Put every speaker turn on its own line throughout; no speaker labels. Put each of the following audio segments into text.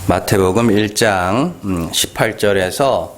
마태복음 1장 18절에서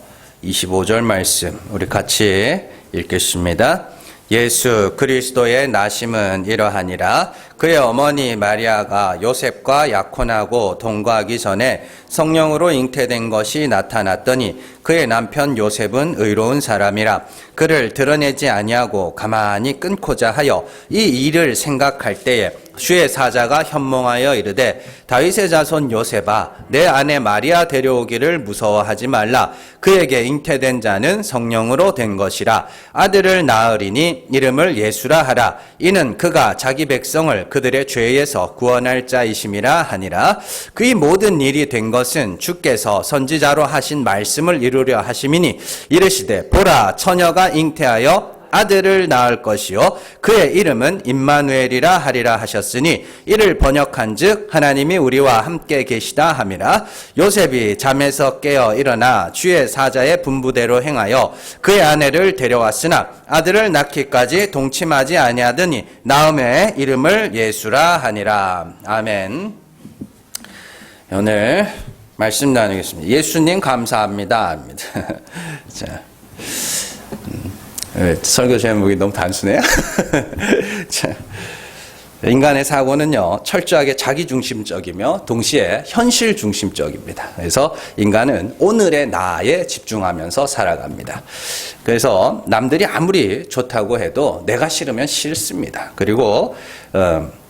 25절 말씀 우리 같이 읽겠습니다. 예수 그리스도의 나심은 이러하니라. 그의 어머니 마리아가 요셉과 약혼하고 동거하기 전에 성령으로 잉태된 것이 나타났더니 그의 남편 요셉은 의로운 사람이라. 그를 드러내지 아니하고 가만히 끊고자 하여 이 일을 생각할 때에 주의 사자가 현몽하여 이르되 다윗의 자손 요셉아 내 아내 마리아 데려오기를 무서워하지 말라. 그에게 잉태된 자는 성령으로 된 것이라. 아들을 낳으리니 이름을 예수라 하라. 이는 그가 자기 백성을 그들의 죄에서 구원할 자이심이라 하니라. 그의 모든 일이 된 것은 주께서 선지자로 하신 말씀을 이루려 하심이니 이르시되 보라 처녀가 잉태하여 아들을 낳을 것이요 그의 이름은 임마누엘이라 하리라 하셨으니 이를 번역한즉 하나님이 우리와 함께 계시다 함이라. 요셉이 잠에서 깨어 일어나 주의 사자의 분부대로 행하여 그의 아내를 데려왔으나 아들을 낳기까지 동침하지 아니하더니 나음의 이름을 예수라 하니라. 아멘. 오늘 말씀 나누겠습니다. 예수님 감사합니다. 자. 설교 제목이 너무 단순해요? 인간의 사고는요, 철저하게 자기중심적이며 동시에 현실중심적입니다. 그래서 인간은 오늘의 나에 집중하면서 살아갑니다. 그래서 남들이 아무리 좋다고 해도 내가 싫으면 싫습니다. 그리고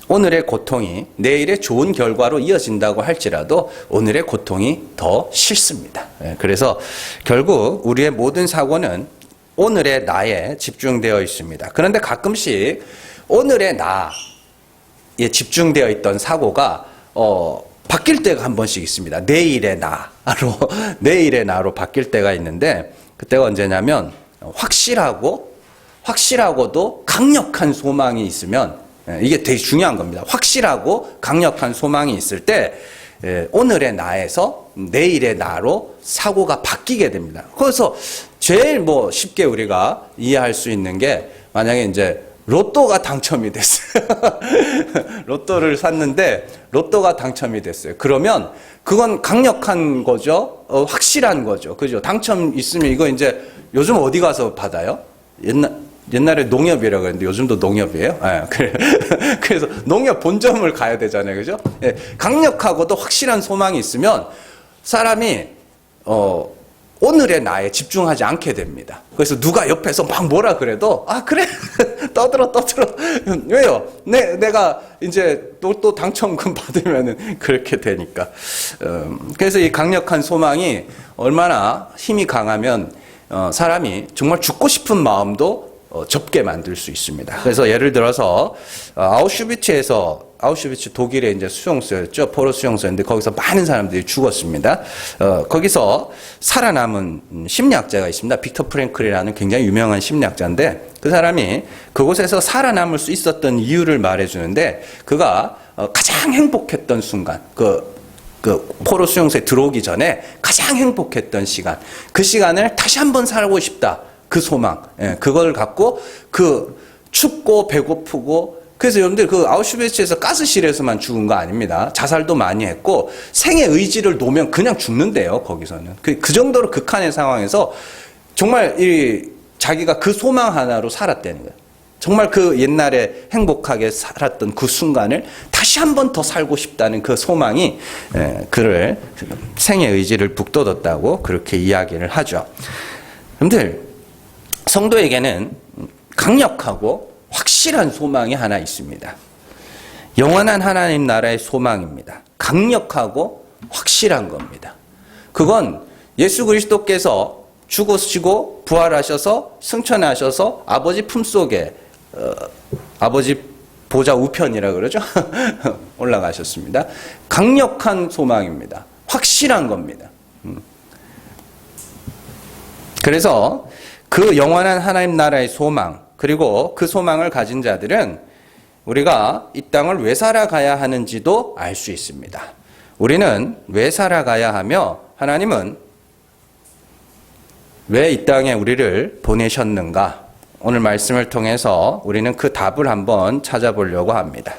오늘의 고통이 내일의 좋은 결과로 이어진다고 할지라도 오늘의 고통이 더 싫습니다. 그래서 결국 우리의 모든 사고는 오늘의 나에 집중되어 있습니다. 그런데 가끔씩 오늘의 나에 집중되어 있던 사고가 바뀔 때가 한 번씩 있습니다. 내일의 나로 바뀔 때가 있는데 그때가 언제냐면 확실하고도 강력한 소망이 있으면 이게 되게 중요한 겁니다. 확실하고 강력한 소망이 있을 때 오늘의 나에서 내일의 나로 사고가 바뀌게 됩니다. 그래서 제일 쉽게 우리가 이해할 수 있는 게 만약에 이제 로또가 당첨이 됐어요. 로또를 샀는데 로또가 당첨이 됐어요. 그러면 그건 강력한 거죠. 확실한 거죠. 그죠? 당첨 있으면 이거 이제 요즘 어디 가서 받아요? 옛날에 농협이라고 했는데 요즘도 농협이에요. 그래서 농협 본점을 가야 되잖아요. 그죠? 강력하고도 확실한 소망이 있으면 사람이 오늘의 나에 집중하지 않게 됩니다. 그래서 누가 옆에서 막 뭐라 그래도 그래 떠들어 왜요? 내가 이제 또 당첨금 받으면은 그렇게 되니까. 그래서 이 강력한 소망이 얼마나 힘이 강하면 사람이 정말 죽고 싶은 마음도 접게 만들 수 있습니다. 그래서 예를 들어서 아우슈비츠 독일의 이제 수용소였죠. 포로 수용소인데 거기서 많은 사람들이 죽었습니다. 거기서 살아남은 심리학자가 있습니다. 빅터 프랭클이라는 굉장히 유명한 심리학자인데 그 사람이 그곳에서 살아남을 수 있었던 이유를 말해주는데 그가 가장 행복했던 순간, 그 포로 수용소에 들어오기 전에 가장 행복했던 시간, 그 시간을 다시 한번 살고 싶다. 그 소망, 그걸 갖고 춥고 배고프고 그래서 여러분들 아우슈비츠에서 가스실에서만 죽은 거 아닙니다. 자살도 많이 했고 생의 의지를 놓으면 그냥 죽는데요. 거기서는 그 정도로 극한의 상황에서 정말 자기가 그 소망 하나로 살았다는 거예요. 정말 그 옛날에 행복하게 살았던 그 순간을 다시 한 번 더 살고 싶다는 그 소망이 그를 생의 의지를 북돋웠다고 그렇게 이야기를 하죠. 여러분들 성도에게는 강력하고 확실한 소망이 하나 있습니다. 영원한 하나님 나라의 소망입니다. 강력하고 확실한 겁니다. 그건 예수 그리스도께서 죽으시고 부활하셔서 승천하셔서 아버지 품속에 아버지 보좌 우편이라 그러죠. 올라가셨습니다. 강력한 소망입니다. 확실한 겁니다. 그래서 그 영원한 하나님 나라의 소망 그리고 그 소망을 가진 자들은 우리가 이 땅을 왜 살아가야 하는지도 알 수 있습니다. 우리는 왜 살아가야 하며 하나님은 왜 이 땅에 우리를 보내셨는가? 오늘 말씀을 통해서 우리는 그 답을 한번 찾아보려고 합니다.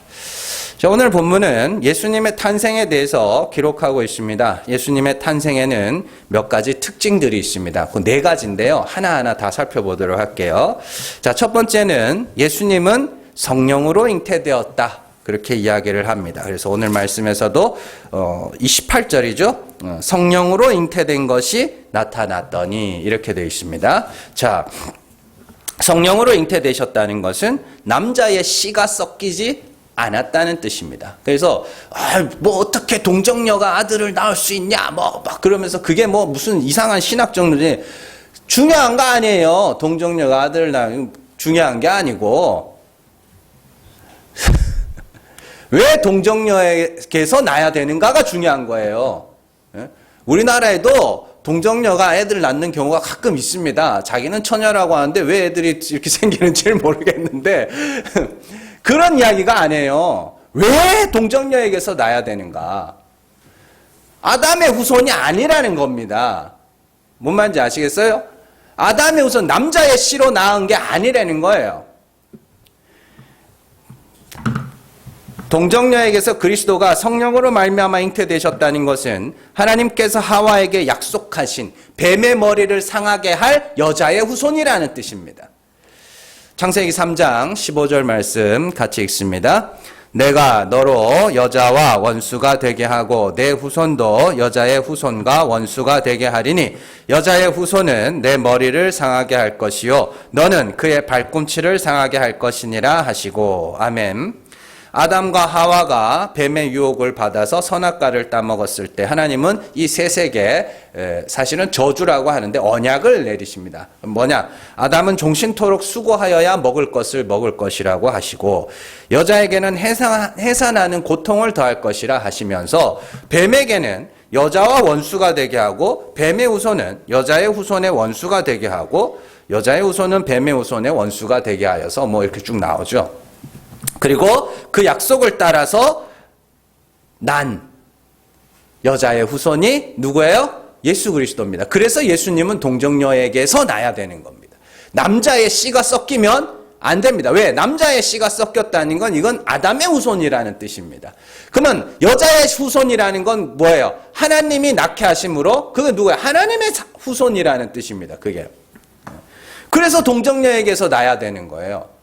자, 오늘 본문은 예수님의 탄생에 대해서 기록하고 있습니다. 예수님의 탄생에는 몇 가지 특징들이 있습니다. 그 네 가지인데요. 하나하나 다 살펴보도록 할게요. 자, 첫 번째는 예수님은 성령으로 잉태되었다. 그렇게 이야기를 합니다. 그래서 오늘 말씀에서도 28절이죠. 성령으로 잉태된 것이 나타났더니 이렇게 되어 있습니다. 자, 성령으로 잉태되셨다는 것은 남자의 씨가 섞이지 않았다는 뜻입니다. 그래서 뭐 어떻게 동정녀가 아들을 낳을 수 있냐 뭐 막 그러면서 그게 뭐 무슨 이상한 신학적론이 중요한 거 아니에요. 동정녀가 아들을 낳으면 중요한 게 아니고 왜 동정녀에게서 낳아야 되는가가 중요한 거예요. 우리나라에도 동정녀가 애들 낳는 경우가 가끔 있습니다. 자기는 처녀라고 하는데 왜 애들이 이렇게 생기는지 모르겠는데 그런 이야기가 아니에요. 왜 동정녀에게서 낳아야 되는가? 아담의 후손이 아니라는 겁니다. 뭔 말인지 아시겠어요? 아담의 후손, 남자의 씨로 낳은 게 아니라는 거예요. 동정녀에게서 그리스도가 성령으로 말미암아 잉태되셨다는 것은 하나님께서 하와에게 약속하신 뱀의 머리를 상하게 할 여자의 후손이라는 뜻입니다. 창세기 3장 15절 말씀 같이 읽습니다. 내가 너로 여자와 원수가 되게 하고 내 후손도 여자의 후손과 원수가 되게 하리니 여자의 후손은 내 머리를 상하게 할 것이요 너는 그의 발꿈치를 상하게 할 것이니라 하시고 아멘. 아담과 하와가 뱀의 유혹을 받아서 선악과를 따먹었을 때 하나님은 이 셋에게 사실은 저주라고 하는데 언약을 내리십니다. 뭐냐? 아담은 종신토록 수고하여야 먹을 것을 먹을 것이라고 하시고 여자에게는 해산하는 고통을 더할 것이라 하시면서 뱀에게는 여자와 원수가 되게 하고 뱀의 후손은 여자의 후손의 원수가 되게 하고 여자의 후손은 뱀의 후손의 원수가 되게 하여서 뭐 이렇게 쭉 나오죠. 그리고 그 약속을 따라서 난 여자의 후손이 누구예요? 예수 그리스도입니다. 그래서 예수님은 동정녀에게서 나야 되는 겁니다. 남자의 씨가 섞이면 안 됩니다. 왜? 남자의 씨가 섞였다는 건 이건 아담의 후손이라는 뜻입니다. 그러면 여자의 후손이라는 건 뭐예요? 하나님이 낳게 하심으로 그건 누구예요? 하나님의 후손이라는 뜻입니다. 그게. 그래서 동정녀에게서 나야 되는 거예요.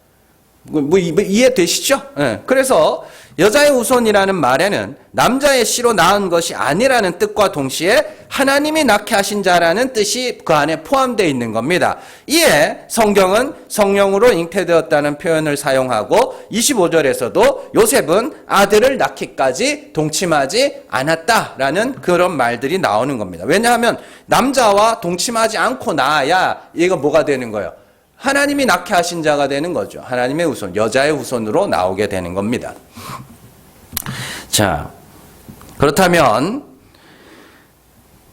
뭐 이해되시죠? 네. 그래서 여자의 후손이라는 말에는 남자의 씨로 낳은 것이 아니라는 뜻과 동시에 하나님이 낳게 하신 자라는 뜻이 그 안에 포함되어 있는 겁니다. 이에 성경은 성령으로 잉태되었다는 표현을 사용하고 25절에서도 요셉은 아들을 낳기까지 동침하지 않았다라는 그런 말들이 나오는 겁니다. 왜냐하면 남자와 동침하지 않고 낳아야 이거 뭐가 되는 거예요? 하나님이 낳게 하신 자가 되는 거죠. 하나님의 후손, 여자의 후손으로 나오게 되는 겁니다. 자, 그렇다면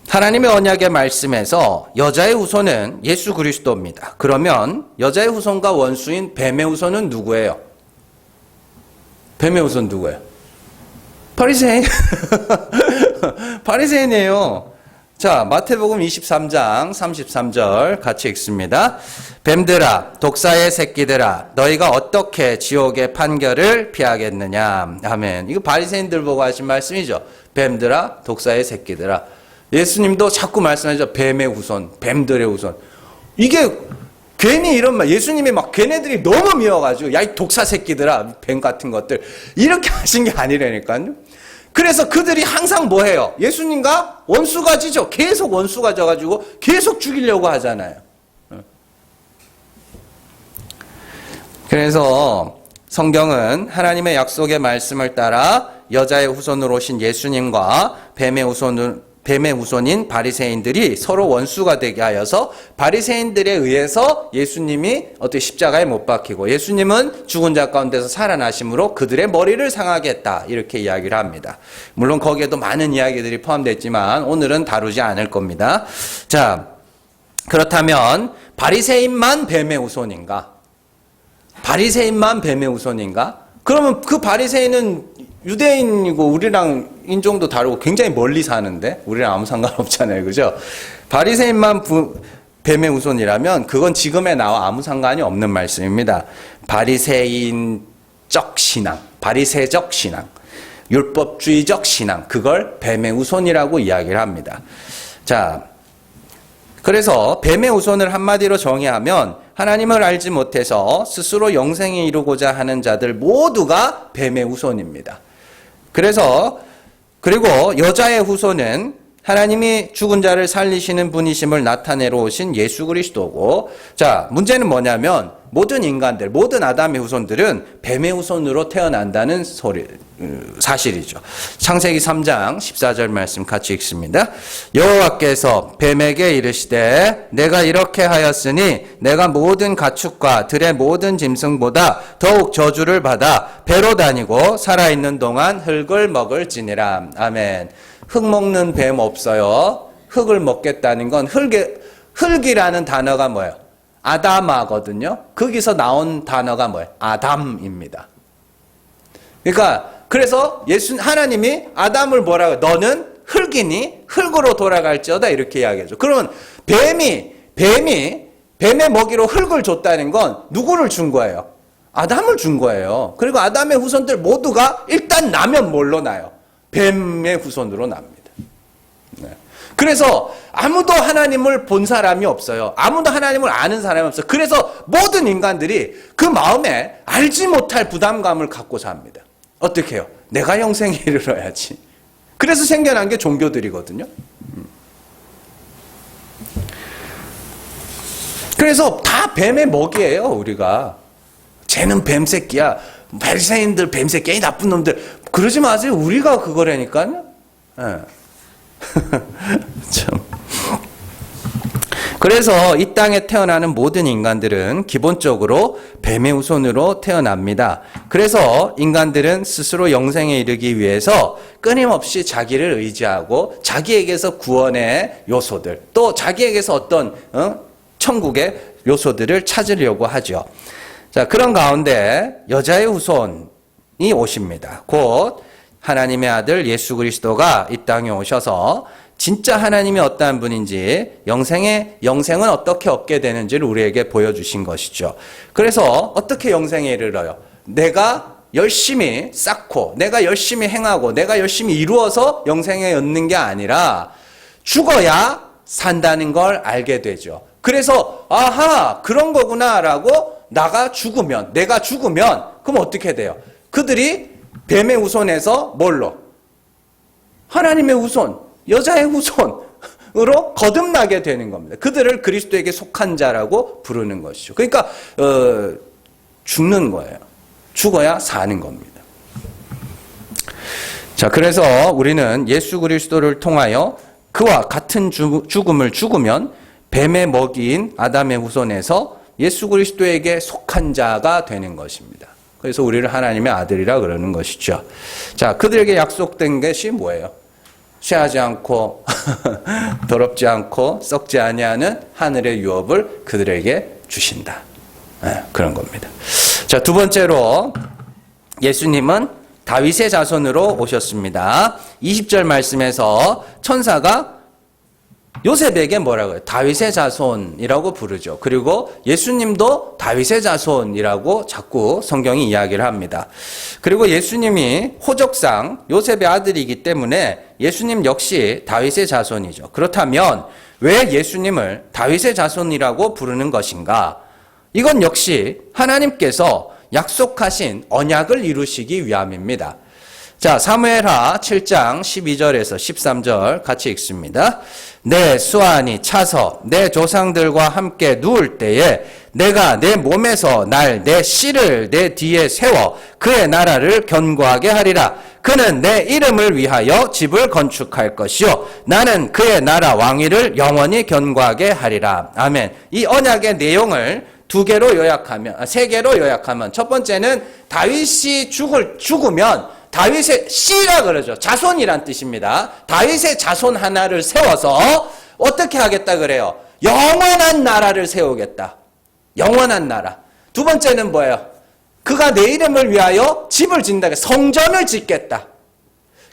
하나님의 언약의 말씀에서 여자의 후손은 예수 그리스도입니다. 그러면 여자의 후손과 원수인 뱀의 후손은 누구예요? 뱀의 후손 누구예요? 바리새인. 바리새인이에요. 자, 마태복음 23장 33절 같이 읽습니다. 뱀들아, 독사의 새끼들아, 너희가 어떻게 지옥의 판결을 피하겠느냐. 아멘. 이거 바리새인들 보고 하신 말씀이죠. 뱀들아, 독사의 새끼들아. 예수님도 자꾸 말씀하시죠. 뱀의 후손, 뱀들의 후손. 이게 괜히 이런 말, 예수님이 막 걔네들이 너무 미워가지고, 야, 이 독사 새끼들아, 뱀 같은 것들. 이렇게 하신 게 아니라니까요. 그래서 그들이 항상 뭐 해요? 예수님과 원수가 지죠. 계속 원수가 져가지고 계속 죽이려고 하잖아요. 그래서 성경은 하나님의 약속의 말씀을 따라 여자의 후손으로 오신 예수님과 뱀의 후손인 바리새인들이 서로 원수가 되게 하여서 바리새인들에 의해서 예수님이 어떻게 십자가에 못 박히고 예수님은 죽은 자 가운데서 살아나심으로 그들의 머리를 상하게 했다. 이렇게 이야기를 합니다. 물론 거기에도 많은 이야기들이 포함되어 있지만 오늘은 다루지 않을 겁니다. 자, 그렇다면 바리새인만 뱀의 후손인가? 바리새인만 뱀의 후손인가? 그러면 그 바리새인은 유대인이고 우리랑 인종도 다르고 굉장히 멀리 사는데 우리랑 아무 상관없잖아요. 그죠? 바리새인만 뱀의 후손이라면 그건 지금의 나와 아무 상관이 없는 말씀입니다. 바리새인적 신앙, 바리새적 신앙, 율법주의적 신앙, 그걸 뱀의 후손이라고 이야기를 합니다. 자, 그래서 뱀의 후손을 한마디로 정의하면 하나님을 알지 못해서 스스로 영생에 이루고자 하는 자들 모두가 뱀의 후손입니다. 그리고 여자의 후손은 하나님이 죽은 자를 살리시는 분이심을 나타내러 오신 예수 그리스도고, 자, 문제는 뭐냐면 모든 인간들, 모든 아담의 후손들은 뱀의 후손으로 태어난다는 사실이죠. 창세기 3장 14절 말씀 같이 읽습니다. 여호와께서 뱀에게 이르시되 내가 이렇게 하였으니 내가 모든 가축과 들의 모든 짐승보다 더욱 저주를 받아 배로 다니고 살아있는 동안 흙을 먹을지니라. 아멘. 흙 먹는 뱀 없어요. 흙을 먹겠다는 건 흙이라는 단어가 뭐예요? 아담아거든요. 거기서 나온 단어가 뭐예요? 아담입니다. 그러니까 그래서 하나님이 아담을 뭐라고? 너는 흙이니 흙으로 돌아갈지어다 이렇게 이야기하죠. 그러면 뱀의 먹이로 흙을 줬다는 건 누구를 준 거예요? 아담을 준 거예요. 그리고 아담의 후손들 모두가 일단 나면 뭘로 나요? 뱀의 후손으로 납니다. 네. 그래서 아무도 하나님을 본 사람이 없어요. 아무도 하나님을 아는 사람이 없어요. 그래서 모든 인간들이 그 마음에 알지 못할 부담감을 갖고 삽니다. 어떻게 해요? 내가 영생에 이르러야지. 그래서 생겨난 게 종교들이거든요. 그래서 다 뱀의 먹이에요, 우리가. 쟤는 뱀새끼야. 바리새인들 뱀새끼야. 이 나쁜 놈들. 그러지 마세요. 우리가 그거라니까요. 네. 참. 그래서 이 땅에 태어나는 모든 인간들은 기본적으로 뱀의 후손으로 태어납니다. 그래서 인간들은 스스로 영생에 이르기 위해서 끊임없이 자기를 의지하고 자기에게서 구원의 요소들, 또 자기에게서 어떤 천국의 요소들을 찾으려고 하죠. 자, 그런 가운데 여자의 후손이 오십니다. 곧 하나님의 아들 예수 그리스도가 이 땅에 오셔서 진짜 하나님이 어떠한 분인지, 영생은 어떻게 얻게 되는지를 우리에게 보여주신 것이죠. 그래서 어떻게 영생에 이르러요? 내가 열심히 쌓고, 내가 열심히 행하고, 내가 열심히 이루어서 영생에 얻는 게 아니라 죽어야 산다는 걸 알게 되죠. 그래서 아하, 그런 거구나라고 내가 죽으면, 그럼 어떻게 돼요? 그들이 뱀의 후손에서 뭘로? 하나님의 후손, 여자의 후손으로 거듭나게 되는 겁니다. 그들을 그리스도에게 속한 자라고 부르는 것이죠. 그러니까 죽는 거예요. 죽어야 사는 겁니다. 자, 그래서 우리는 예수 그리스도를 통하여 그와 같은 죽음을 죽으면 뱀의 먹이인 아담의 후손에서 예수 그리스도에게 속한 자가 되는 것입니다. 그래서 우리를 하나님의 아들이라 그러는 것이죠. 자, 그들에게 약속된 것이 뭐예요? 쇠하지 않고 더럽지 않고 썩지 아니하는 하늘의 유업을 그들에게 주신다. 네, 그런 겁니다. 자, 두 번째로 예수님은 다윗의 자손으로 오셨습니다. 20절 말씀에서 천사가 요셉에게 뭐라고 해요? 다윗의 자손이라고 부르죠. 그리고 예수님도 다윗의 자손이라고 자꾸 성경이 이야기를 합니다. 그리고 예수님이 호적상 요셉의 아들이기 때문에 예수님 역시 다윗의 자손이죠. 그렇다면 왜 예수님을 다윗의 자손이라고 부르는 것인가? 이건 역시 하나님께서 약속하신 언약을 이루시기 위함입니다. 자, 사무엘하 7장 12절에서 13절 같이 읽습니다. 내 수완이 차서 내 조상들과 함께 누울 때에 내가 내 몸에서 내 씨를 내 뒤에 세워 그의 나라를 견고하게 하리라. 그는 내 이름을 위하여 집을 건축할 것이요 나는 그의 나라 왕위를 영원히 견고하게 하리라. 아멘. 이 언약의 내용을 세 개로 요약하면 첫 번째는 다윗이 죽으면 다윗의 씨라 그러죠. 자손이란 뜻입니다. 다윗의 자손 하나를 세워서 어떻게 하겠다 그래요? 영원한 나라를 세우겠다. 영원한 나라. 두 번째는 뭐예요? 그가 내 이름을 위하여 집을 짓는다. 성전을 짓겠다.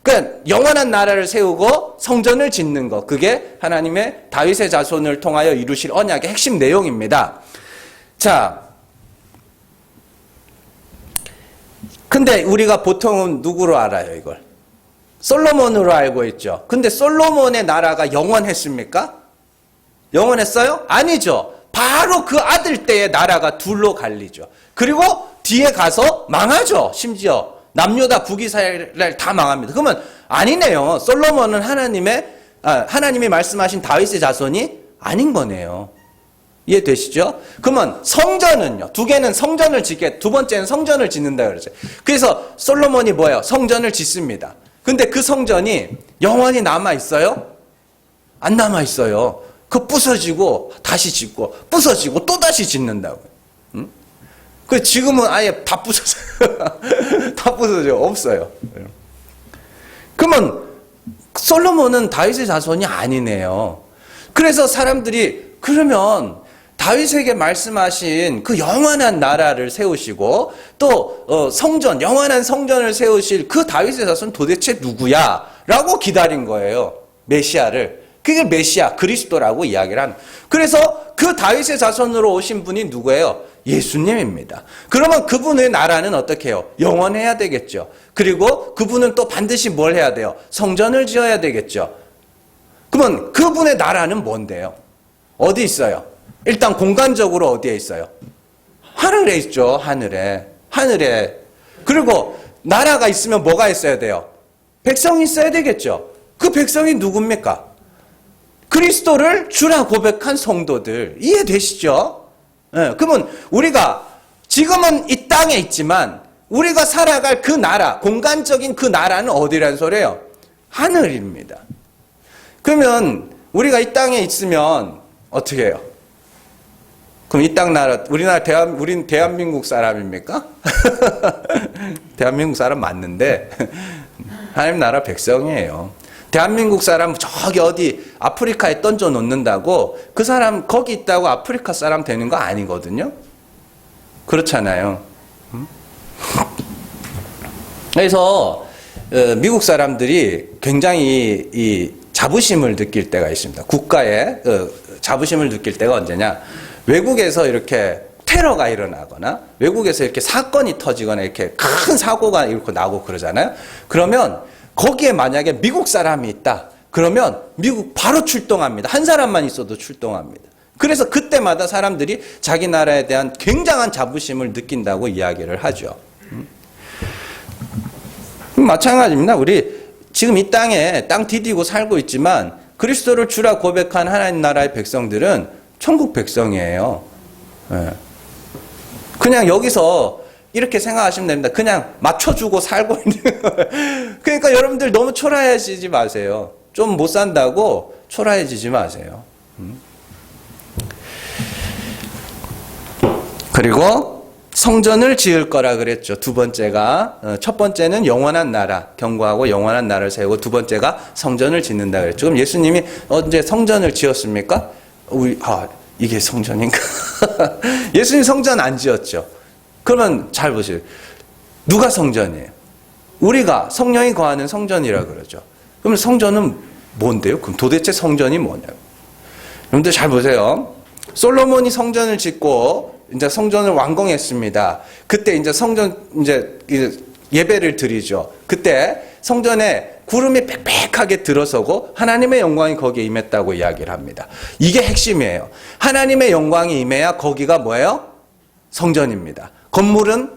그러니까 영원한 나라를 세우고 성전을 짓는 것. 그게 하나님의 다윗의 자손을 통하여 이루실 언약의 핵심 내용입니다. 자, 근데 우리가 보통은 누구로 알아요, 이걸? 솔로몬으로 알고 있죠. 근데 솔로몬의 나라가 영원했습니까? 영원했어요? 아니죠. 바로 그 아들 때의 나라가 둘로 갈리죠. 그리고 뒤에 가서 망하죠. 심지어 남녀 다 북이스라엘 다 망합니다. 그러면 아니네요. 솔로몬은 하나님이 말씀하신 다윗의 자손이 아닌 거네요. 이해되시죠? 그러면 성전은요. 두 개는 성전을 두 번째는 성전을 짓는다 그러죠. 그래서 솔로몬이 뭐예요? 성전을 짓습니다. 근데 그 성전이 영원히 남아 있어요? 안 남아 있어요. 그 부서지고 다시 짓고 부서지고 또 다시 짓는다고. 응? 그 지금은 아예 다 부서져요. 다 부서져요. 없어요. 그러면 솔로몬은 다윗의 자손이 아니네요. 그래서 사람들이 그러면 다윗에게 말씀하신 그 영원한 나라를 세우시고 또 성전, 영원한 성전을 세우실 그 다윗의 자손 도대체 누구야? 라고 기다린 거예요. 메시아를. 그게 메시아, 그리스도라고 이야기를 하는. 그래서 그 다윗의 자손으로 오신 분이 누구예요? 예수님입니다. 그러면 그분의 나라는 어떻게 해요? 영원해야 되겠죠. 그리고 그분은 또 반드시 뭘 해야 돼요? 성전을 지어야 되겠죠. 그러면 그분의 나라는 뭔데요? 어디 있어요? 일단 공간적으로 어디에 있어요? 하늘에 있죠. 하늘에. 그리고 나라가 있으면 뭐가 있어야 돼요? 백성이 있어야 되겠죠. 그 백성이 누굽니까? 그리스도를 주라 고백한 성도들. 이해되시죠? 네, 그러면 우리가 지금은 이 땅에 있지만 우리가 살아갈 그 나라, 공간적인 그 나라는 어디라는 소리예요? 하늘입니다. 그러면 우리가 이 땅에 있으면 어떻게 해요? 그럼 이 땅 나라, 우리는 대한민국 사람입니까? 대한민국 사람 맞는데 하나님 나라 백성이에요. 대한민국 사람 저기 어디 아프리카에 던져 놓는다고 그 사람 거기 있다고 아프리카 사람 되는 거 아니거든요. 그렇잖아요. 그래서 미국 사람들이 굉장히 이 자부심을 느낄 때가 있습니다. 국가에 자부심을 느낄 때가 언제냐? 외국에서 이렇게 테러가 일어나거나 외국에서 이렇게 사건이 터지거나 이렇게 큰 사고가 이렇게 나고 그러잖아요. 그러면 거기에 만약에 미국 사람이 있다. 그러면 미국 바로 출동합니다. 한 사람만 있어도 출동합니다. 그래서 그때마다 사람들이 자기 나라에 대한 굉장한 자부심을 느낀다고 이야기를 하죠. 마찬가지입니다. 우리 지금 이 땅에 땅 디디고 살고 있지만 그리스도를 주라 고백한 하나님 나라의 백성들은 천국 백성이에요. 그냥 여기서 이렇게 생각하시면 됩니다. 그냥 맞춰주고 살고 있는 거예요. 그러니까 여러분들 너무 초라해지지 마세요. 좀 못 산다고 초라해지지 마세요. 그리고 성전을 지을 거라 그랬죠. 두 번째가. 첫 번째는 영원한 나라, 경고하고 영원한 나라를 세우고 두 번째가 성전을 짓는다 그랬죠. 그럼 예수님이 언제 성전을 지었습니까? 이게 성전인가? 예수님 성전 안 지었죠. 그러면 잘 보세요. 누가 성전이에요? 우리가 성령이 거하는 성전이라 그러죠. 그럼 성전은 뭔데요? 그럼 도대체 성전이 뭐냐고. 여러분들 잘 보세요. 솔로몬이 성전을 짓고 이제 성전을 완공했습니다. 그때 이제 성전 예배를 드리죠. 그때 성전에 구름이 빽빽하게 들어서고 하나님의 영광이 거기에 임했다고 이야기를 합니다. 이게 핵심이에요. 하나님의 영광이 임해야 거기가 뭐예요? 성전입니다. 건물은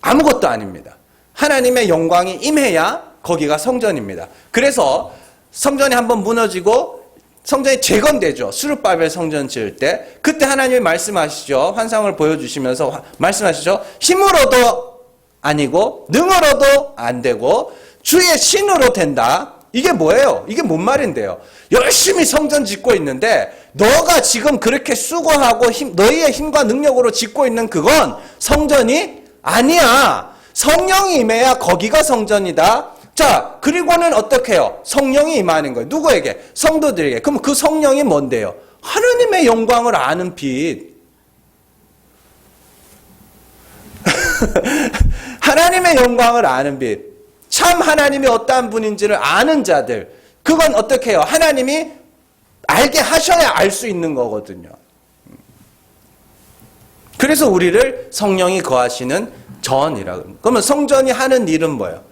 아무것도 아닙니다. 하나님의 영광이 임해야 거기가 성전입니다. 그래서 성전이 한번 무너지고 성전이 재건되죠. 스룹바벨 성전 지을 때 그때 하나님이 말씀하시죠. 환상을 보여주시면서 말씀하시죠. 힘으로도 아니고 능으로도 안 되고 주의 신으로 된다. 이게 뭐예요? 이게 뭔 말인데요? 열심히 성전 짓고 있는데 너가 지금 그렇게 수고하고 너희의 힘과 능력으로 짓고 있는 그건 성전이 아니야. 성령이 임해야 거기가 성전이다. 자, 그리고는 어떻게 해요? 성령이 임하는 거예요. 누구에게? 성도들에게. 그럼 그 성령이 뭔데요? 하나님의 영광을 아는 빛. 하나님의 영광을 아는 빛. 참 하나님이 어떠한 분인지를 아는 자들. 그건 어떻게 해요? 하나님이 알게 하셔야 알 수 있는 거거든요. 그래서 우리를 성령이 거하시는 전이라고. 그러면 성전이 하는 일은 뭐예요?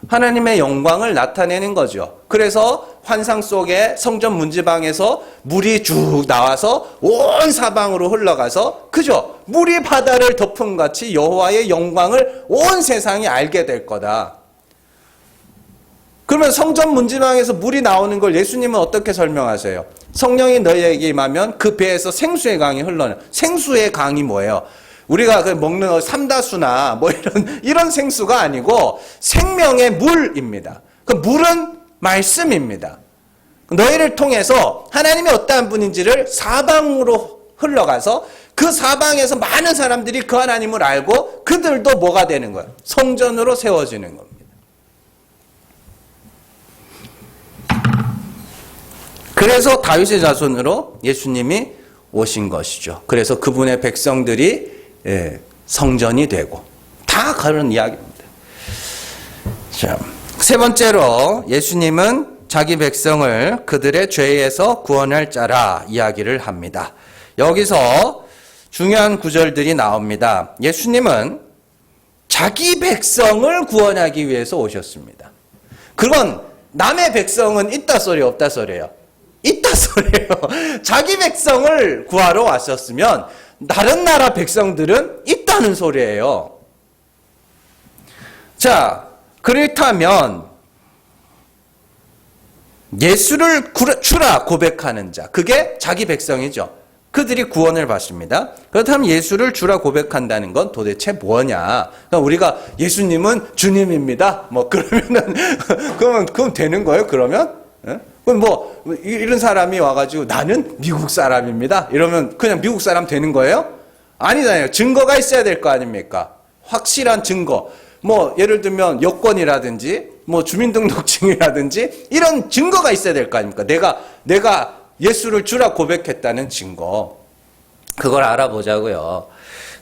하나님의 영광을 나타내는 거죠. 그래서 환상 속에 성전 문지방에서 물이 쭉 나와서 온 사방으로 흘러가서, 그죠? 물이 바다를 덮은 같이 여호와의 영광을 온 세상이 알게 될 거다. 그러면 성전 문지방에서 물이 나오는 걸 예수님은 어떻게 설명하세요? 성령이 너희에게 임하면 그 배에서 생수의 강이 흘러나. 생수의 강이 뭐예요? 우리가 먹는 삼다수나 뭐 이런 생수가 아니고 생명의 물입니다. 그 물은 말씀입니다. 너희를 통해서 하나님이 어떠한 분인지를 사방으로 흘러가서 그 사방에서 많은 사람들이 그 하나님을 알고 그들도 뭐가 되는 거예요? 성전으로 세워지는 겁니다. 그래서 다윗의 자손으로 예수님이 오신 것이죠. 그래서 그분의 백성들이 성전이 되고 다 그런 이야기입니다. 자, 세 번째로 예수님은 자기 백성을 그들의 죄에서 구원할 자라 이야기를 합니다. 여기서 중요한 구절들이 나옵니다. 예수님은 자기 백성을 구원하기 위해서 오셨습니다. 그건 남의 백성은 있다 소리 없다 소리예요. 있다 소리예요. 자기 백성을 구하러 왔었으면 다른 나라 백성들은 있다는 소리예요. 자, 그렇다면 예수를 주라 고백하는 자, 그게 자기 백성이죠. 그들이 구원을 받습니다. 그렇다면 예수를 주라 고백한다는 건 도대체 뭐냐? 그러니까 우리가 예수님은 주님입니다. 뭐 그러면은 그럼 되는 거예요? 그러면? 그럼 뭐 이런 사람이 와가지고 나는 미국 사람입니다. 이러면 그냥 미국 사람 되는 거예요? 아니잖아요. 증거가 있어야 될 거 아닙니까? 확실한 증거. 뭐 예를 들면 여권이라든지 뭐 주민등록증이라든지 이런 증거가 있어야 될 거 아닙니까? 내가 예수를 주라 고백했다는 증거. 그걸 알아보자고요.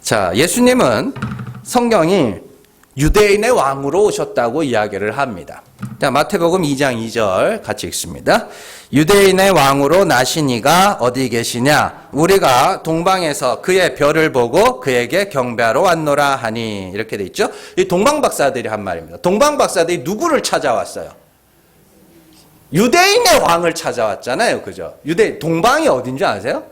자, 예수님은 성경이 유대인의 왕으로 오셨다고 이야기를 합니다. 자, 마태복음 2장 2절 같이 읽습니다. 유대인의 왕으로 나신 이가 어디 계시냐? 우리가 동방에서 그의 별을 보고 그에게 경배하러 왔노라 하니. 이렇게 돼 있죠. 이 동방박사들이 한 말입니다. 동방박사들이 누구를 찾아왔어요? 유대인의 왕을 찾아왔잖아요. 그죠? 동방이 어딘지 아세요?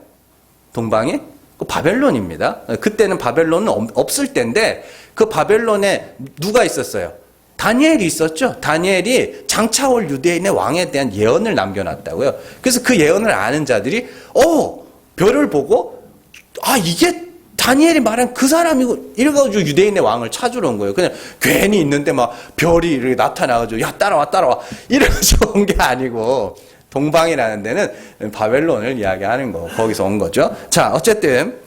동방이? 바벨론입니다. 그때는 바벨론은 없을 때인데 그 바벨론에 누가 있었어요? 다니엘이 있었죠. 다니엘이 장차올 유대인의 왕에 대한 예언을 남겨놨다고요. 그래서 그 예언을 아는 자들이 별을 보고 이게 다니엘이 말한 그 사람이고 이래가지고 유대인의 왕을 찾으러 온 거예요. 그냥 괜히 있는데 막 별이 이렇게 나타나가지고 야 따라와 이래가지고 온 게 아니고 동방이라는 데는 바벨론을 이야기하는 거 거기서 온 거죠. 자, 어쨌든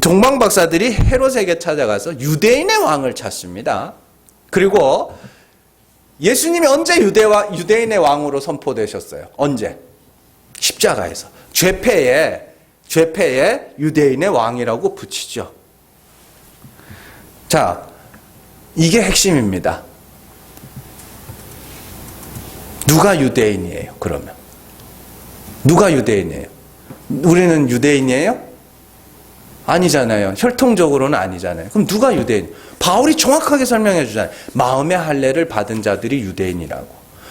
동방 박사들이 헤롯에게 찾아가서 유대인의 왕을 찾습니다. 그리고 예수님이 언제 유대인의 왕으로 선포되셨어요? 언제? 십자가에서. 죄패에 유대인의 왕이라고 붙이죠. 자, 이게 핵심입니다. 누가 유대인이에요, 그러면? 누가 유대인이에요? 우리는 유대인이에요? 아니잖아요. 혈통적으로는 아니잖아요. 그럼 누가 유대인? 바울이 정확하게 설명해 주잖아요. 마음의 할례를 받은 자들이 유대인이라고.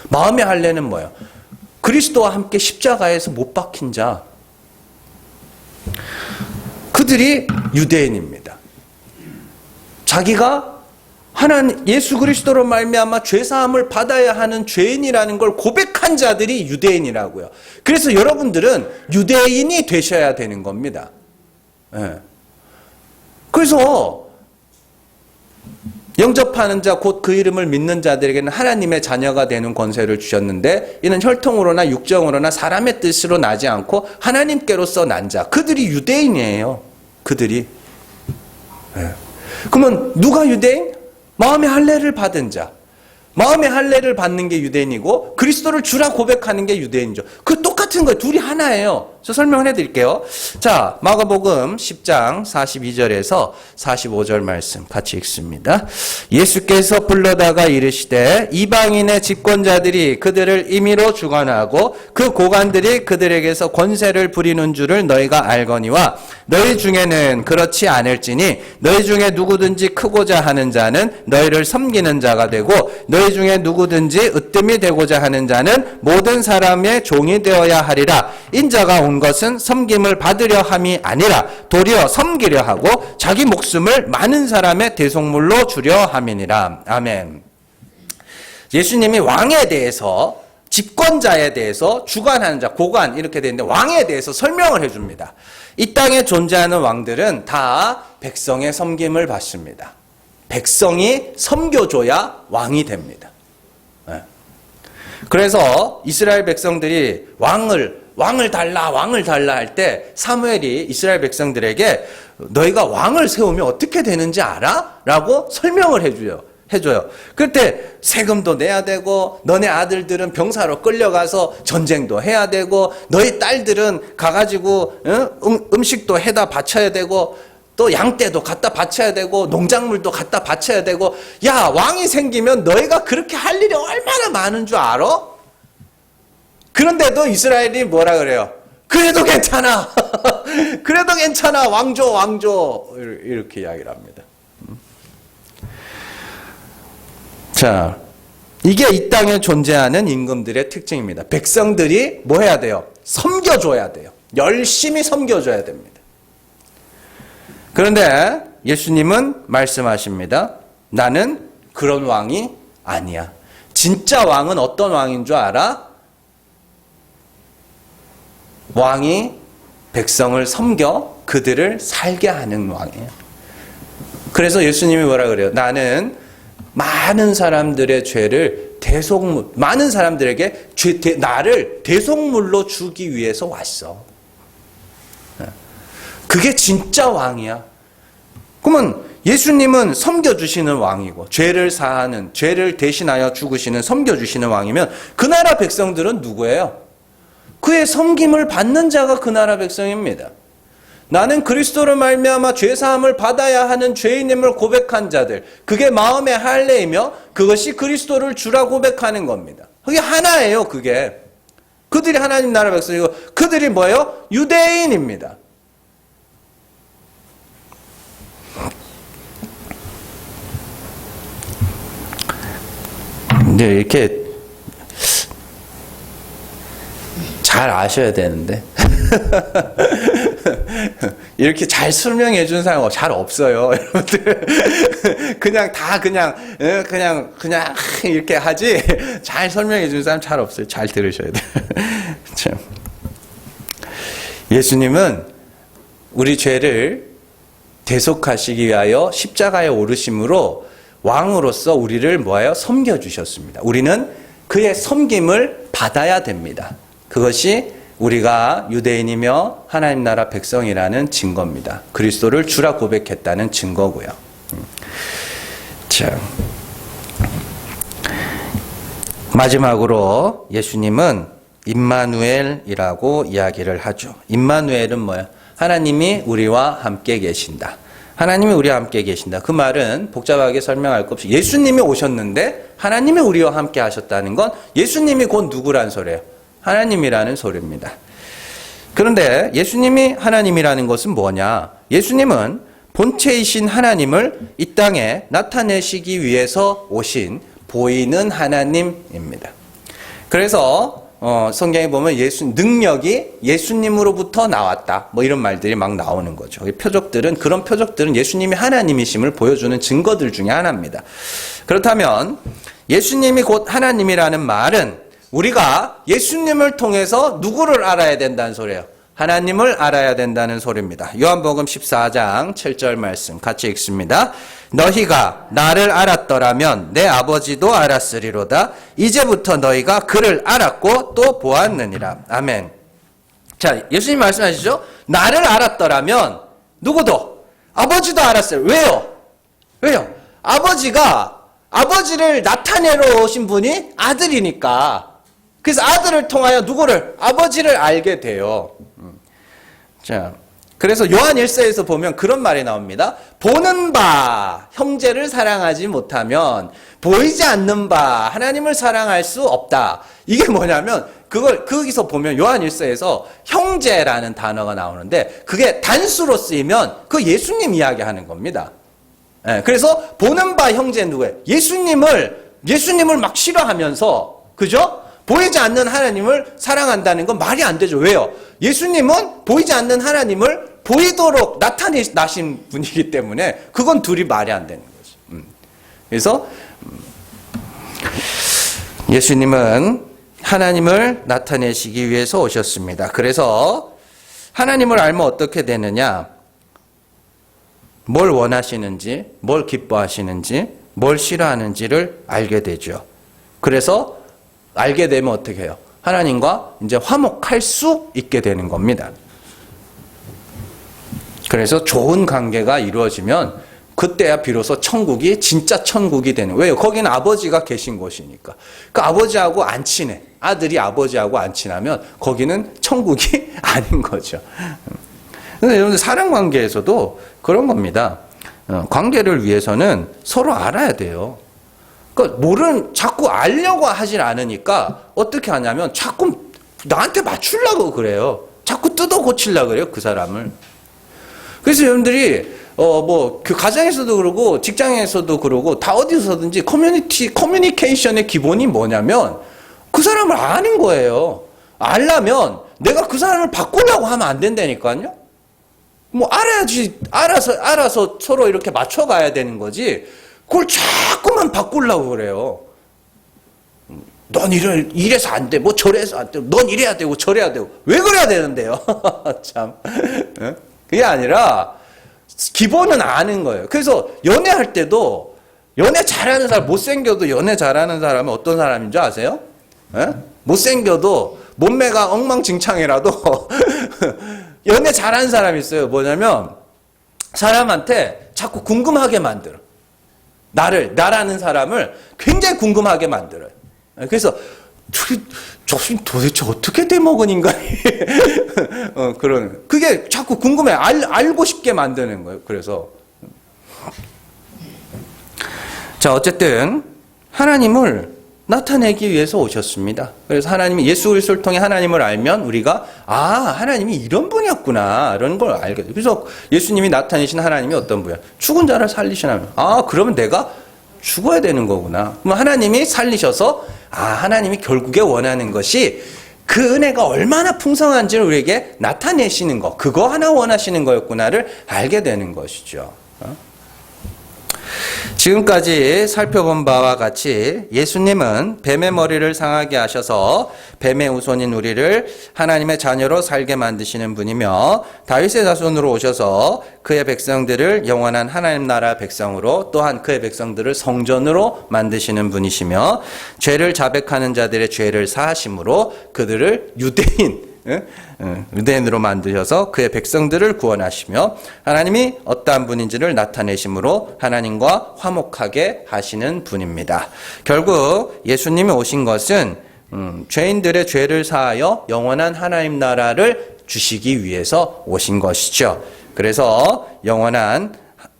마음의 할례는 뭐예요? 그리스도와 함께 십자가에서 못 박힌 자. 그들이 유대인입니다. 자기가 하나님 예수 그리스도로 말미암아 죄 사함을 받아야 하는 죄인이라는 걸 고백한 자들이 유대인이라고요. 그래서 여러분들은 유대인이 되셔야 되는 겁니다. 네. 그래서 영접하는 자 곧 그 이름을 믿는 자들에게는 하나님의 자녀가 되는 권세를 주셨는데 이는 혈통으로나 육정으로나 사람의 뜻으로 나지 않고 하나님께로서 난 자. 그들이 유대인이에요. 그들이. 네. 그러면 누가 유대인? 마음의 할례를 받은 자. 마음의 할례를 받는 게 유대인이고 그리스도를 주라 고백하는 게 유대인이죠. 그 똑같은 거예요. 둘이 하나예요. 저 설명을 해드릴게요. 자, 마가복음 10장 42절에서 45절 말씀 같이 읽습니다. 예수께서 불러다가 이르시되 이방인의 집권자들이 그들을 임의로 주관하고 그 고관들이 그들에게서 권세를 부리는 줄을 너희가 알거니와 너희 중에는 그렇지 않을지니 너희 중에 누구든지 크고자 하는 자는 너희를 섬기는 자가 되고 너희 중에 누구든지 으뜸이 되고자 하는 자는 모든 사람의 종이 되어야 하리라. 인자가 온 것은 섬김을 받으려 함이 아니라 도리어 섬기려 하고 자기 목숨을 많은 사람의 대속물로 주려 함이니라. 아멘. 예수님이 왕에 대해서, 집권자에 대해서, 주관하는 자, 고관 이렇게 되는데 왕에 대해서 설명을 해줍니다. 이 땅에 존재하는 왕들은 다 백성의 섬김을 받습니다. 백성이 섬겨줘야 왕이 됩니다. 그래서 이스라엘 백성들이 왕을 달라 할 때 사무엘이 이스라엘 백성들에게 너희가 왕을 세우면 어떻게 되는지 알아? 라고 설명을 해줘요. 그때 세금도 내야 되고 너네 아들들은 병사로 끌려가서 전쟁도 해야 되고 너희 딸들은 가가지고 음식도 해다 바쳐야 되고 또 양떼도 갖다 바쳐야 되고 농작물도 갖다 바쳐야 되고 야 왕이 생기면 너희가 그렇게 할 일이 얼마나 많은 줄 알아? 그런데도 이스라엘이 뭐라 그래요? 그래도 괜찮아. 그래도 괜찮아. 왕조 이렇게 이야기를 합니다. 자, 이게 이 땅에 존재하는 임금들의 특징입니다. 백성들이 뭐 해야 돼요? 섬겨줘야 돼요. 열심히 섬겨줘야 됩니다. 그런데 예수님은 말씀하십니다. 나는 그런 왕이 아니야. 진짜 왕은 어떤 왕인 줄 알아? 왕이 백성을 섬겨 그들을 살게 하는 왕이에요. 그래서 예수님이 뭐라 그래요? 나는 많은 사람들의 죄를 많은 사람들에게 나를 대속물로 주기 위해서 왔어. 그게 진짜 왕이야. 그러면 예수님은 섬겨주시는 왕이고 죄를 대신하여 죽으시는 섬겨주시는 왕이면 그 나라 백성들은 누구예요? 그의 섬김을 받는 자가 그 나라 백성입니다. 나는 그리스도로 말미암아 죄사함을 받아야 하는 죄인임을 고백한 자들, 그게 마음의 할례이며 그것이 그리스도를 주라 고백하는 겁니다. 그게 하나예요. 그들이 하나님 나라 백성이고 그들이 뭐예요? 유대인입니다. 근데 이렇게 잘 아셔야 되는데 이렇게 잘 설명해 주는 사람은 잘 없어요, 여러분들. 그냥 이렇게 하지 잘 설명해 주는 사람 잘 없어요. 잘 들으셔야 돼요. 참. 예수님은 우리 죄를 대속하시기 위하여 십자가에 오르심으로 왕으로서 우리를 뭐예요? 섬겨주셨습니다. 우리는 그의 섬김을 받아야 됩니다. 그것이 우리가 유대인이며 하나님 나라 백성이라는 증거입니다. 그리스도를 주라 고백했다는 증거고요. 자, 마지막으로 예수님은 임마누엘이라고 이야기를 하죠. 임마누엘은 뭐예요? 하나님이 우리와 함께 계신다. 하나님이 우리와 함께 계신다. 그 말은 복잡하게 설명할 것 없이 예수님이 오셨는데 하나님이 우리와 함께 하셨다는 건 예수님이 곧 누구란 소리예요? 하나님이라는 소리입니다. 그런데 예수님이 하나님이라는 것은 뭐냐? 예수님은 본체이신 하나님을 이 땅에 나타내시기 위해서 오신 보이는 하나님입니다. 그래서 성경에 보면 능력이 예수님으로부터 나왔다. 뭐 이런 말들이 막 나오는 거죠. 그런 표적들은 예수님이 하나님이심을 보여주는 증거들 중에 하나입니다. 그렇다면 예수님이 곧 하나님이라는 말은 우리가 예수님을 통해서 누구를 알아야 된다는 소리예요? 하나님을 알아야 된다는 소리입니다. 요한복음 14장 7절 말씀 같이 읽습니다. 너희가 나를 알았더라면 내 아버지도 알았으리로다. 이제부터 너희가 그를 알았고 또 보았느니라. 아멘. 자, 예수님 말씀하시죠? 나를 알았더라면 누구도? 아버지도 알았어요. 왜요? 아버지를 나타내러 오신 분이 아들이니까. 그래서 아들을 통하여 누구를? 아버지를 알게 돼요. 자, 그래서 요한 1서에서 보면 그런 말이 나옵니다. 보는 바 형제를 사랑하지 못하면 보이지 않는 바 하나님을 사랑할 수 없다. 이게 뭐냐면 그걸 거기서 보면 요한 1서에서 형제라는 단어가 나오는데 그게 단수로 쓰이면 그 예수님 이야기하는 겁니다. 예, 그래서 보는 바 형제 누구예요? 예수님을 막 싫어하면서 그죠? 보이지 않는 하나님을 사랑한다는 건 말이 안 되죠. 왜요? 예수님은 보이지 않는 하나님을 보이도록 나타내신 분이기 때문에 그건 둘이 말이 안 되는 거죠. 그래서 예수님은 하나님을 나타내시기 위해서 오셨습니다. 그래서 하나님을 알면 어떻게 되느냐? 뭘 원하시는지, 뭘 기뻐하시는지, 뭘 싫어하는지를 알게 되죠. 그래서 알게 되면 어떻게 해요? 하나님과 이제 화목할 수 있게 되는 겁니다. 그래서 좋은 관계가 이루어지면 그때야 비로소 천국이 진짜 천국이 되는. 왜요? 거기는 아버지가 계신 곳이니까. 그 아버지하고 안 친해. 아들이 아버지하고 안 친하면 거기는 천국이 아닌 거죠. 근데 여러분들 사랑 관계에서도 그런 겁니다. 관계를 위해서는 서로 알아야 돼요. 그러니까 자꾸 알려고 하질 않으니까 어떻게 하냐면 자꾸 나한테 맞추려고 그래요. 자꾸 뜯어 고치려고 그래요, 그 사람을. 그래서 여러분들이 그 가정에서도 그러고 직장에서도 그러고 다 어디서든지 커뮤니케이션의 기본이 뭐냐면 그 사람을 아는 거예요. 알려면 내가 그 사람을 바꾸려고 하면 안 된다니까요. 뭐 알아야지, 알아서 서로 이렇게 맞춰가야 되는 거지. 그걸 자꾸만 바꾸려고 그래요. 넌 이래서 안 돼. 뭐 저래서 안 돼. 넌 이래야 되고 저래야 되고. 왜 그래야 되는데요? 참. 그게 아니라 기본은 아는 거예요. 그래서 연애할 때도 연애 잘하는 사람, 못생겨도 연애 잘하는 사람은 어떤 사람인 줄 아세요? 못생겨도 몸매가 엉망진창이라도 연애 잘하는 사람이 있어요. 뭐냐면 사람한테 자꾸 궁금하게 만들어. 나라는 사람을 굉장히 궁금하게 만들어요. 그래서 저분 도대체 어떻게 돼먹은 인간이 그런 그게 자꾸 궁금해. 알고 싶게 만드는 거예요. 그래서 자, 어쨌든 하나님을 나타내기 위해서 오셨습니다. 그래서 하나님이 예수 그리스도를 통해 하나님을 알면 우리가 하나님이 이런 분이었구나 이런 걸 알게 돼요. 그래서 예수님이 나타내신 하나님이 어떤 분이야? 죽은 자를 살리시는 하나님. 그러면 내가 죽어야 되는 거구나. 그럼 하나님이 살리셔서 하나님이 결국에 원하는 것이 그 은혜가 얼마나 풍성한지를 우리에게 나타내시는 거, 그거 하나 원하시는 거였구나를 알게 되는 것이죠. 지금까지 살펴본 바와 같이 예수님은 뱀의 머리를 상하게 하셔서 뱀의 후손인 우리를 하나님의 자녀로 살게 만드시는 분이며 다윗의 자손으로 오셔서 그의 백성들을 영원한 하나님 나라 백성으로 또한 그의 백성들을 성전으로 만드시는 분이시며 죄를 자백하는 자들의 죄를 사하심으로 그들을 유대인으로 만드셔서 그의 백성들을 구원하시며 하나님이 어떠한 분인지를 나타내심으로 하나님과 화목하게 하시는 분입니다. 결국 예수님이 오신 것은 죄인들의 죄를 사하여 영원한 하나님 나라를 주시기 위해서 오신 것이죠. 그래서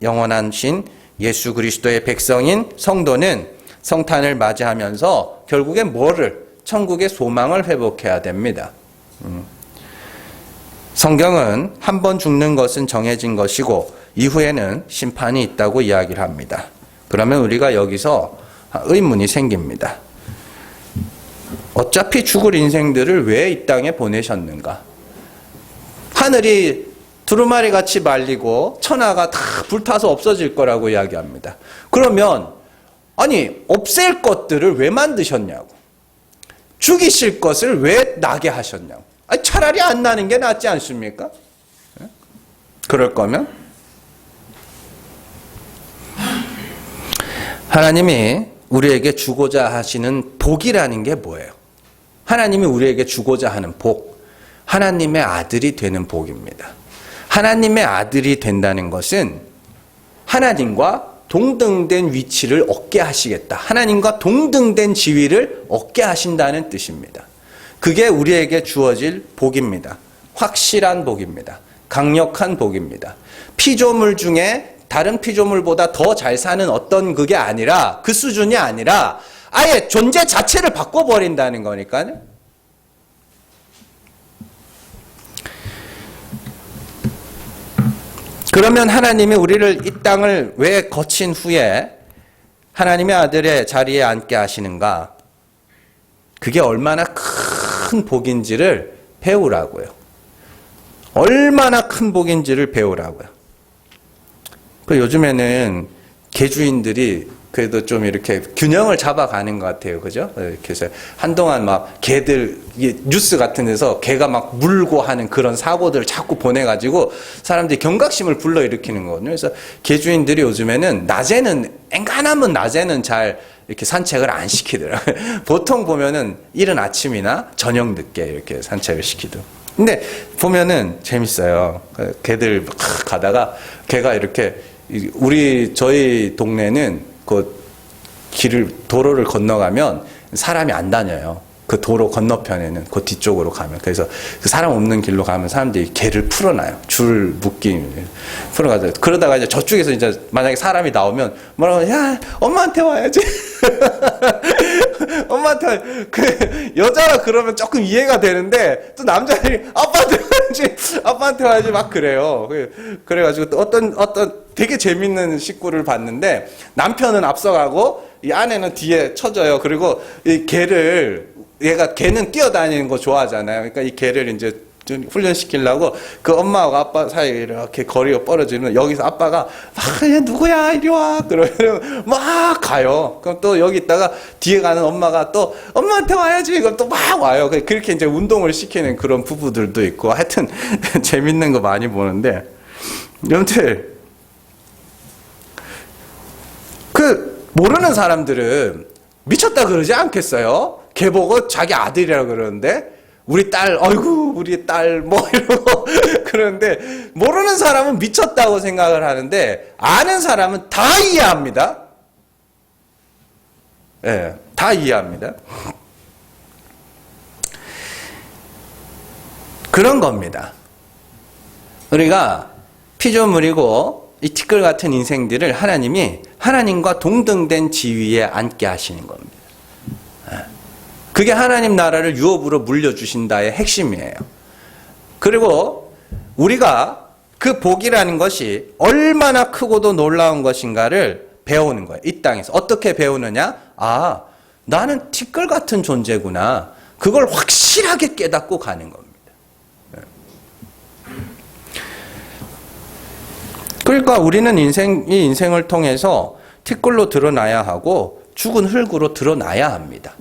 영원하신 예수 그리스도의 백성인 성도는 성탄을 맞이하면서 결국엔 천국의 소망을 회복해야 됩니다. 성경은 한 번 죽는 것은 정해진 것이고 이후에는 심판이 있다고 이야기를 합니다. 그러면 우리가 여기서 의문이 생깁니다. 어차피 죽을 인생들을 왜 이 땅에 보내셨는가? 하늘이 두루마리 같이 말리고 천하가 다 불타서 없어질 거라고 이야기합니다. 그러면 없앨 것들을 왜 만드셨냐고? 죽이실 것을 왜 나게 하셨냐고? 차라리 안 나는 게 낫지 않습니까? 그럴 거면 하나님이 우리에게 주고자 하시는 복이라는 게 뭐예요? 하나님이 우리에게 주고자 하는 복, 하나님의 아들이 되는 복입니다. 하나님의 아들이 된다는 것은 하나님과 동등된 위치를 얻게 하시겠다. 하나님과 동등된 지위를 얻게 하신다는 뜻입니다. 그게 우리에게 주어질 복입니다. 확실한 복입니다. 강력한 복입니다. 피조물 중에 다른 피조물보다 더 잘 사는 어떤 그게 아니라 그 수준이 아니라 아예 존재 자체를 바꿔버린다는 거니까요. 그러면 하나님이 우리를 이 땅을 왜 거친 후에 하나님의 아들의 자리에 앉게 하시는가? 그게 얼마나 큰 복인지를 배우라고요. 얼마나 큰 복인지를 배우라고요. 그 요즘에는 개주인들이 그래도 좀 이렇게 균형을 잡아가는 것 같아요. 그죠? 이렇게 해서 한동안 막 개들, 뉴스 같은 데서 개가 막 물고 하는 그런 사고들을 자꾸 보내가지고 사람들이 경각심을 불러일으키는 거거든요. 그래서 개주인들이 요즘에는 엔간하면 낮에는 잘 이렇게 산책을 안 시키더라고요. 보통 보면은 이른 아침이나 저녁 늦게 이렇게 산책을 시키더라고요. 근데 보면은 재밌어요. 개들 막 가다가 개가 이렇게 저희 동네는 그 도로를 건너가면 사람이 안 다녀요. 그 도로 건너편에는 그 뒤쪽으로 가면. 그래서 그 사람 없는 길로 가면 사람들이 개를 풀어놔요. 줄 묶기 풀어가지고. 그러다가 이제 저쪽에서 이제 만약에 사람이 나오면 뭐라고, 야, 엄마한테 와야지. 엄마한테, 여자라 그러면 조금 이해가 되는데, 또 남자들이 아빠한테 와야지 막 그래요. 그래가지고 또 어떤 되게 재밌는 식구를 봤는데, 남편은 앞서가고, 이 아내는 뒤에 쳐져요. 그리고 이 개는 뛰어다니는 거 좋아하잖아요. 그러니까 이 개를 이제 좀 훈련시키려고 그 엄마하고 아빠 사이에 이렇게 거리가 벌어지면 여기서 아빠가 야, 누구야? 이리 와. 그러면 막 가요. 그럼 또 여기 있다가 뒤에 가는 엄마가 또 엄마한테 와야지. 그럼 또 막 와요. 그렇게 이제 운동을 시키는 그런 부부들도 있고 하여튼 재밌는 거 많이 보는데 여튼 모르는 사람들은 미쳤다 그러지 않겠어요? 걔 보고 자기 아들이라고 그러는데 우리 딸, 어이구, 우리 딸, 뭐, 이러고 그러는데, 모르는 사람은 미쳤다고 생각을 하는데, 아는 사람은 다 이해합니다. 예, 네, 다 이해합니다. 그런 겁니다. 우리가 피조물이고, 이 티끌 같은 인생들을 하나님이 하나님과 동등된 지위에 앉게 하시는 겁니다. 그게 하나님 나라를 유업으로 물려주신다의 핵심이에요. 그리고 우리가 그 복이라는 것이 얼마나 크고도 놀라운 것인가를 배우는 거예요. 이 땅에서. 어떻게 배우느냐? 아, 나는 티끌 같은 존재구나. 그걸 확실하게 깨닫고 가는 겁니다. 그러니까 우리는 이 인생을 통해서 티끌로 드러나야 하고 죽은 흙으로 드러나야 합니다.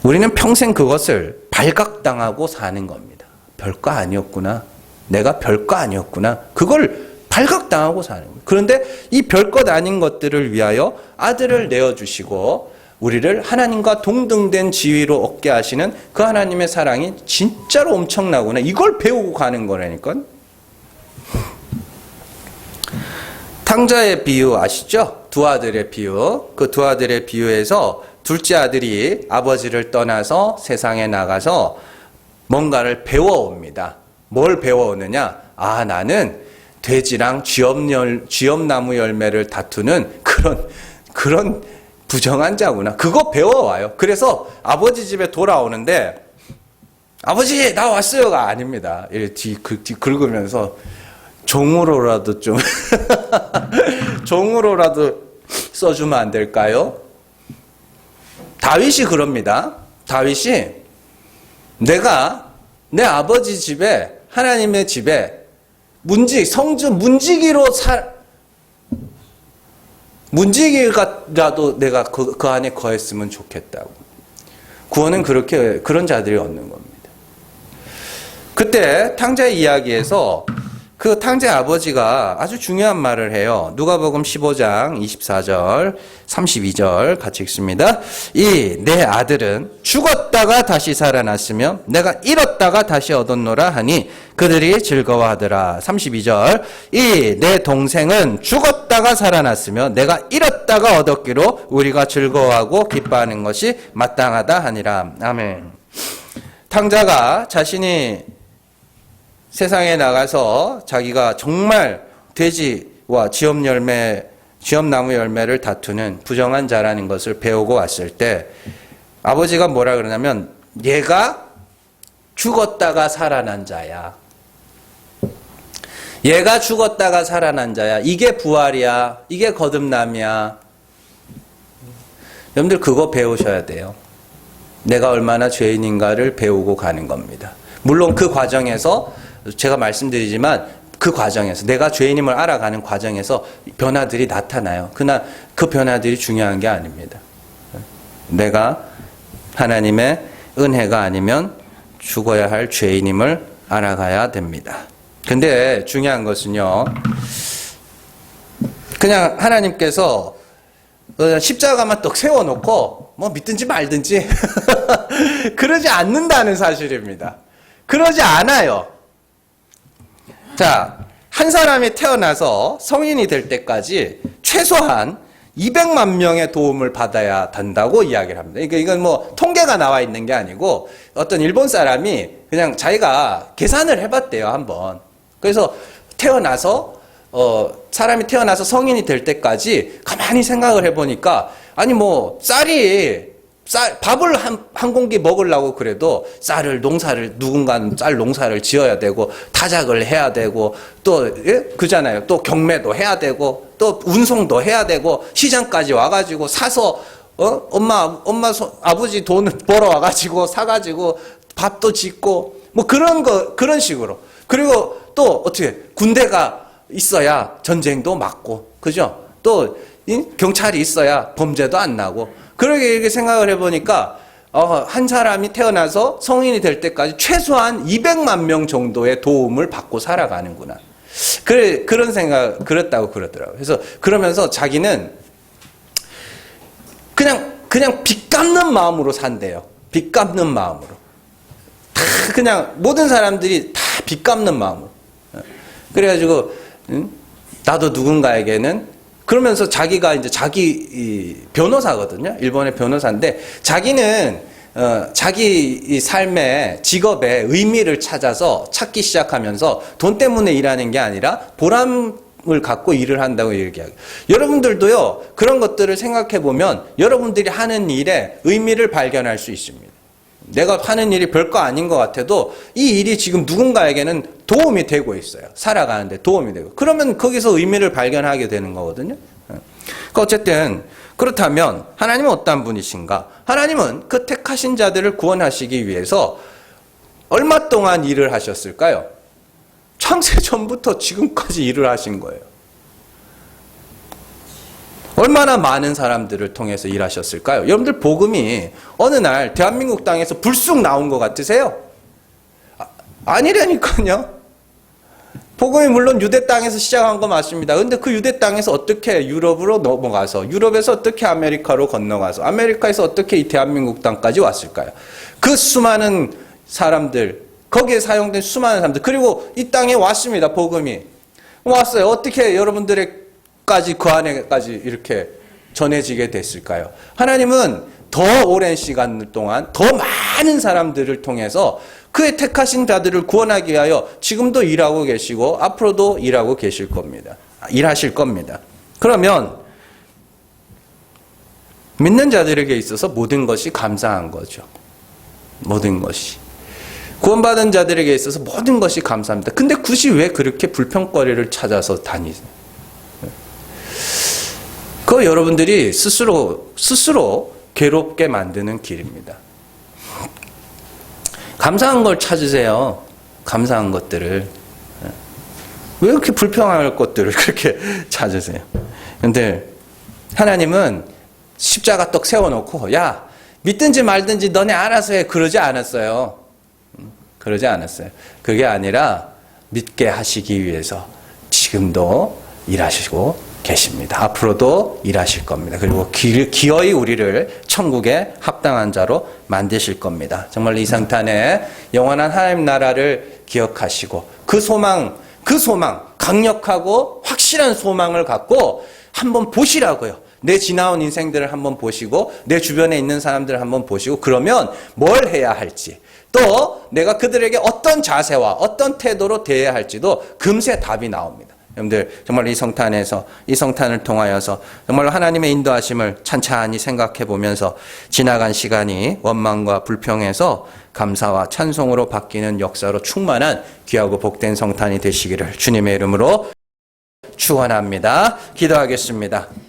우리는 평생 그것을 발각당하고 사는 겁니다. 별거 아니었구나. 내가 별거 아니었구나. 그걸 발각당하고 사는 거예요. 그런데 이 별것 아닌 것들을 위하여 아들을 내어주시고 우리를 하나님과 동등된 지위로 얻게 하시는 그 하나님의 사랑이 진짜로 엄청나구나. 이걸 배우고 가는 거라니까. 탕자의 비유 아시죠? 두 아들의 비유. 그 두 아들의 비유에서 둘째 아들이 아버지를 떠나서 세상에 나가서 뭔가를 배워옵니다. 뭘 배워오느냐? 아, 나는 돼지랑 쥐엄나무 열매를 다투는 그런 부정한 자구나. 그거 배워와요. 그래서 아버지 집에 돌아오는데 아버지 나 왔어요가 아닙니다. 뒤 긁으면서 종으로라도 좀 종으로라도 써주면 안 될까요? 다윗이 그럽니다. 다윗이 내가 내 아버지 집에 하나님의 집에 문지기라도 내가 그 안에 거했으면 좋겠다고. 구원은 그런 자들이 얻는 겁니다. 그때 탕자의 이야기에서 그 탕자의 아버지가 아주 중요한 말을 해요. 누가복음 15장 24절 32절 같이 읽습니다. 이 내 아들은 죽었다가 다시 살아났으며 내가 잃었다가 다시 얻었노라 하니 그들이 즐거워하더라. 32절 이 내 동생은 죽었다가 살아났으며 내가 잃었다가 얻었기로 우리가 즐거워하고 기뻐하는 것이 마땅하다 하니라. 아멘. 탕자가 자신이 세상에 나가서 자기가 정말 돼지와 지엄나무 열매를 다투는 부정한 자라는 것을 배우고 왔을 때 아버지가 뭐라 그러냐면 얘가 죽었다가 살아난 자야. 얘가 죽었다가 살아난 자야. 이게 부활이야. 이게 거듭남이야. 여러분들 그거 배우셔야 돼요. 내가 얼마나 죄인인가를 배우고 가는 겁니다. 물론 그 과정에서 제가 말씀드리지만 그 과정에서 내가 죄인임을 알아가는 과정에서 변화들이 나타나요. 그러나 그 변화들이 중요한 게 아닙니다. 내가 하나님의 은혜가 아니면 죽어야 할 죄인임을 알아가야 됩니다. 근데 중요한 것은요. 그냥 하나님께서 십자가만 떡 세워놓고 뭐 믿든지 말든지 그러지 않는다는 사실입니다. 그러지 않아요. 자, 한 사람이 태어나서 성인이 될 때까지 최소한 200만 명의 도움을 받아야 된다고 이야기를 합니다. 이건 뭐 통계가 나와 있는 게 아니고 어떤 일본 사람이 그냥 자기가 계산을 해봤대요, 한번. 그래서 사람이 태어나서 성인이 될 때까지 가만히 생각을 해보니까 아니 뭐 밥을 한 공기 먹으려고 그래도 누군가는 쌀 농사를 지어야 되고 타작을 해야 되고 또 그잖아요. 또 경매도 해야 되고 또 운송도 해야 되고 시장까지 와가지고 사서 아버지 돈을 벌어 와가지고 사가지고 밥도 짓고 뭐 그런 식으로. 그리고 또 어떻게 군대가 있어야 전쟁도 막고 그죠? 또 경찰이 있어야 범죄도 안 나고. 그러게 이렇게 생각을 해보니까 한 사람이 태어나서 성인이 될 때까지 최소한 200만 명 정도의 도움을 받고 살아가는구나. 그런 생각 그랬다고 그러더라고요. 그래서 그러면서 자기는 그냥 빚 갚는 마음으로 산대요. 빚 갚는 마음으로. 다 그냥 모든 사람들이 다 빚 갚는 마음으로. 그래가지고 나도 누군가에게는 그러면서 자기가 이제 자기 변호사거든요. 일본의 변호사인데 자기는 자기 이 삶의 직업의 의미를 찾기 시작하면서 돈 때문에 일하는 게 아니라 보람을 갖고 일을 한다고 얘기하고. 여러분들도요. 그런 것들을 생각해 보면 여러분들이 하는 일에 의미를 발견할 수 있습니다. 내가 하는 일이 별거 아닌 것 같아도 이 일이 지금 누군가에게는 도움이 되고 있어요. 살아가는데 도움이 되고. 그러면 거기서 의미를 발견하게 되는 거거든요. 그러니까 어쨌든 그렇다면 하나님은 어떤 분이신가? 하나님은 그 택하신 자들을 구원하시기 위해서 얼마 동안 일을 하셨을까요? 창세 전부터 지금까지 일을 하신 거예요. 얼마나 많은 사람들을 통해서 일하셨을까요? 여러분들 복음이 어느 날 대한민국 땅에서 불쑥 나온 것 같으세요? 아니라니까요. 복음이 물론 유대 땅에서 시작한 거 맞습니다. 근데 그 유대 땅에서 어떻게 유럽으로 넘어가서 유럽에서 어떻게 아메리카로 건너가서 아메리카에서 어떻게 이 대한민국 땅까지 왔을까요? 그 수많은 사람들, 거기에 사용된 수많은 사람들, 그리고 이 땅에 왔습니다. 복음이 왔어요. 어떻게 여러분들까지 그 안에까지 이렇게 전해지게 됐을까요? 하나님은 더 오랜 시간 동안 더 많은 사람들을 통해서 그의 택하신 자들을 구원하기 위하여 지금도 일하고 계시고 앞으로도 일하고 계실 겁니다. 일하실 겁니다. 그러면 믿는 자들에게 있어서 모든 것이 감사한 거죠. 모든 것이. 구원받은 자들에게 있어서 모든 것이 감사합니다. 근데 굳이 왜 그렇게 불평거리를 찾아서 다니세요? 그거 여러분들이 스스로 괴롭게 만드는 길입니다. 감사한 걸 찾으세요. 감사한 것들을. 왜 이렇게 불평할 것들을 그렇게 찾으세요? 근데 하나님은 십자가 떡 세워놓고 야 믿든지 말든지 너네 알아서 해. 그러지 않았어요. 그러지 않았어요. 그게 아니라 믿게 하시기 위해서 지금도 일하시고 계십니다. 앞으로도 일하실 겁니다. 그리고 기어이 우리를 천국에 합당한 자로 만드실 겁니다. 정말 이 상탄에 영원한 하나님 나라를 기억하시고 그 소망, 강력하고 확실한 소망을 갖고 한번 보시라고요. 내 지나온 인생들을 한번 보시고 내 주변에 있는 사람들을 한번 보시고 그러면 뭘 해야 할지 또 내가 그들에게 어떤 자세와 어떤 태도로 대해야 할지도 금세 답이 나옵니다. 여러분들 정말 이 성탄에서 이 성탄을 통하여서 정말 하나님의 인도하심을 찬찬히 생각해 보면서 지나간 시간이 원망과 불평에서 감사와 찬송으로 바뀌는 역사로 충만한 귀하고 복된 성탄이 되시기를 주님의 이름으로 축원합니다. 기도하겠습니다.